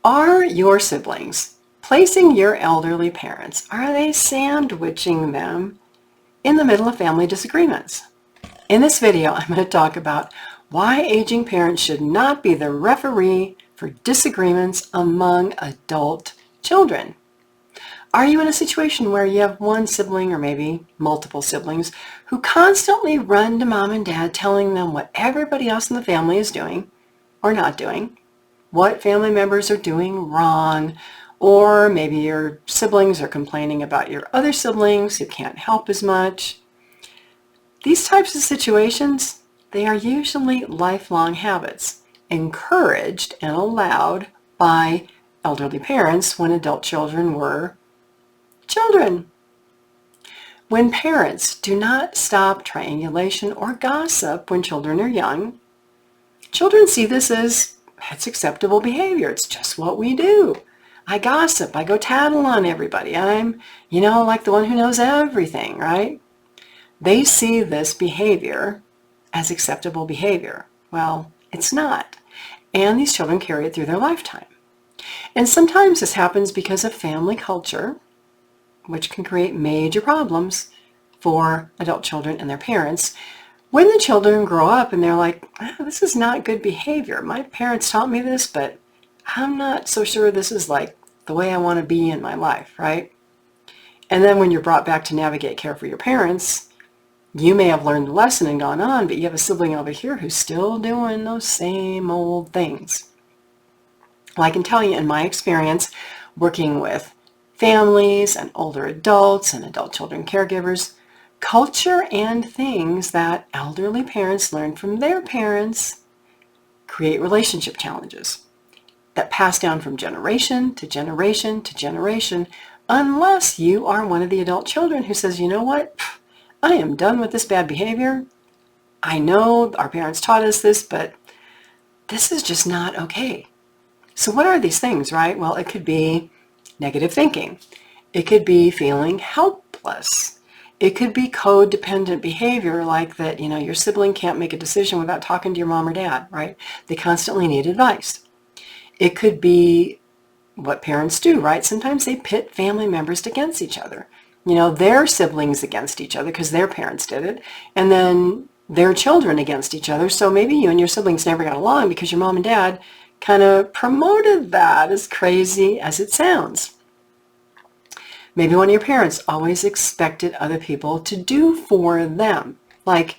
Are your siblings placing your elderly parents? Are they sandwiching them in the middle of family disagreements? In this video, I'm going to talk about why aging parents should not be the referee for disagreements among adult children. Are you in a situation where you have one sibling or maybe multiple siblings who constantly run to mom and dad telling them what everybody else in the family is doing or not doing, what family members are doing wrong, or maybe your siblings are complaining about your other siblings who can't help as much? These types of situations, they are usually lifelong habits, encouraged and allowed by elderly parents when adult children were children. When parents do not stop triangulation or gossip when children are young, children see this as it's acceptable behavior. It's just what we do. I gossip. I go tattle on everybody. I'm, like the one who knows everything, right? They see this behavior as acceptable behavior. Well, it's not. And these children carry it through their lifetime. And sometimes this happens because of family culture, which can create major problems for adult children and their parents. When the children grow up and they're like, this is not good behavior. My parents taught me this, but I'm not so sure this is like the way I want to be in my life, right? And then when you're brought back to navigate care for your parents, you may have learned the lesson and gone on, but you have a sibling over here who's still doing those same old things. Well, I can tell you in my experience working with families and older adults and adult children caregivers, culture and things that elderly parents learn from their parents create relationship challenges that pass down from generation to generation to generation, unless you are one of the adult children who says, you know what, I am done with this bad behavior. I know our parents taught us this, but this is just not okay. So what are these things, right? Well, it could be negative thinking. It could be feeling helpless. It could be codependent behavior, like that, your sibling can't make a decision without talking to your mom or dad, right? They constantly need advice. It could be what parents do, right? Sometimes they pit family members against each other. Their siblings against each other because their parents did it, and then their children against each other. So maybe you and your siblings never got along because your mom and dad kind of promoted that, as crazy as it sounds. Maybe one of your parents always expected other people to do for them. Like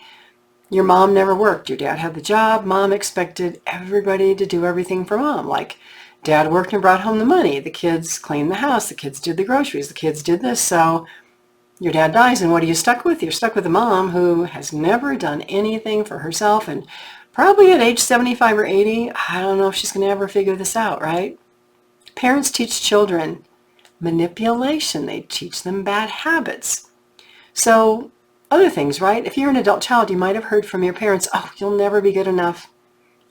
your mom never worked, your dad had the job, mom expected everybody to do everything for mom. Like dad worked and brought home the money, the kids cleaned the house, the kids did the groceries, the kids did this. So your dad dies, and what are you stuck with? You're stuck with a mom who has never done anything for herself, and probably at age 75 or 80, I don't know if she's going to ever figure this out, right? Parents teach children manipulation. They teach them bad habits. So other things, right? If you're an adult child, you might have heard from your parents, oh, you'll never be good enough.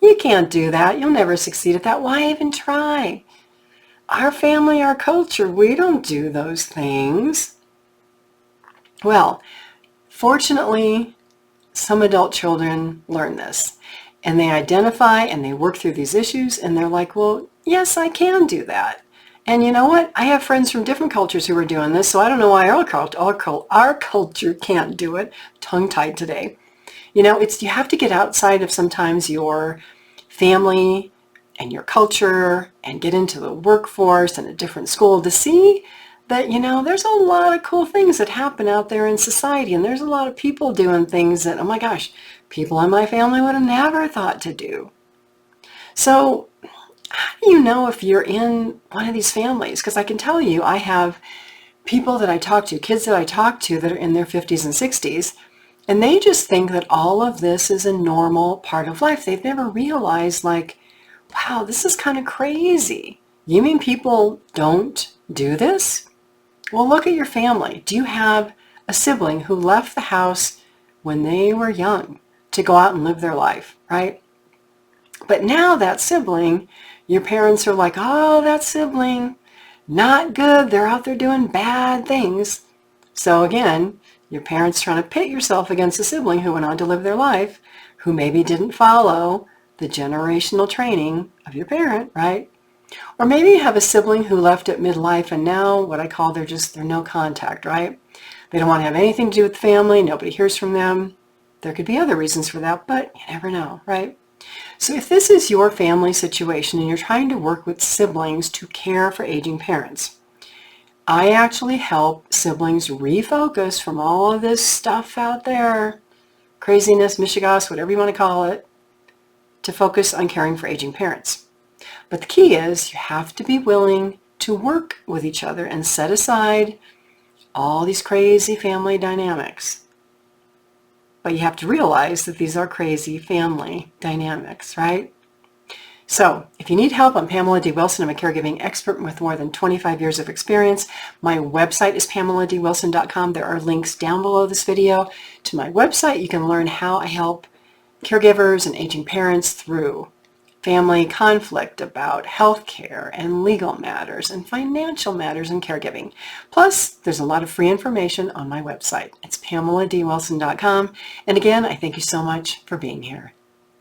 You can't do that. You'll never succeed at that. Why even try? Our family, our culture, we don't do those things. Well, fortunately, some adult children learn this, and they identify and they work through these issues, and they're like, well, yes, I can do that. And you know what? I have friends from different cultures who are doing this, so I don't know why our culture can't do it. Tongue-tied today. You have to get outside of sometimes your family and your culture and get into the workforce and a different school to see that, there's a lot of cool things that happen out there in society, and there's a lot of people doing things that, oh my gosh, people in my family would have never thought to do. So how do you know if you're in one of these families? Because I can tell you, I have people that I talk to, kids that I talk to that are in their 50s and 60s, and they just think that all of this is a normal part of life. They've never realized, like, wow, this is kind of crazy. You mean people don't do this? Well, look at your family. Do you have a sibling who left the house when they were young to go out and live their life, right? But now that sibling, your parents are like, oh, that sibling, not good. They're out there doing bad things. So again, your parents trying to pit yourself against a sibling who went on to live their life, who maybe didn't follow the generational training of your parent, right? Or maybe you have a sibling who left at midlife and now what I call they're no contact, right? They don't want to have anything to do with family. Nobody hears from them. There could be other reasons for that, but you never know, right? So if this is your family situation and you're trying to work with siblings to care for aging parents, I actually help siblings refocus from all of this stuff out there, craziness, mishigas, whatever you want to call it, to focus on caring for aging parents. But the key is you have to be willing to work with each other and set aside all these crazy family dynamics. But you have to realize that these are crazy family dynamics, right? So if you need help, I'm Pamela D. Wilson. I'm a caregiving expert with more than 25 years of experience. My website is PamelaDWilson.com. There are links down below this video to my website. You can learn how I help caregivers and aging parents through family conflict about health care and legal matters and financial matters and caregiving. Plus, there's a lot of free information on my website. It's PamelaDWilson.com. And again, I thank you so much for being here.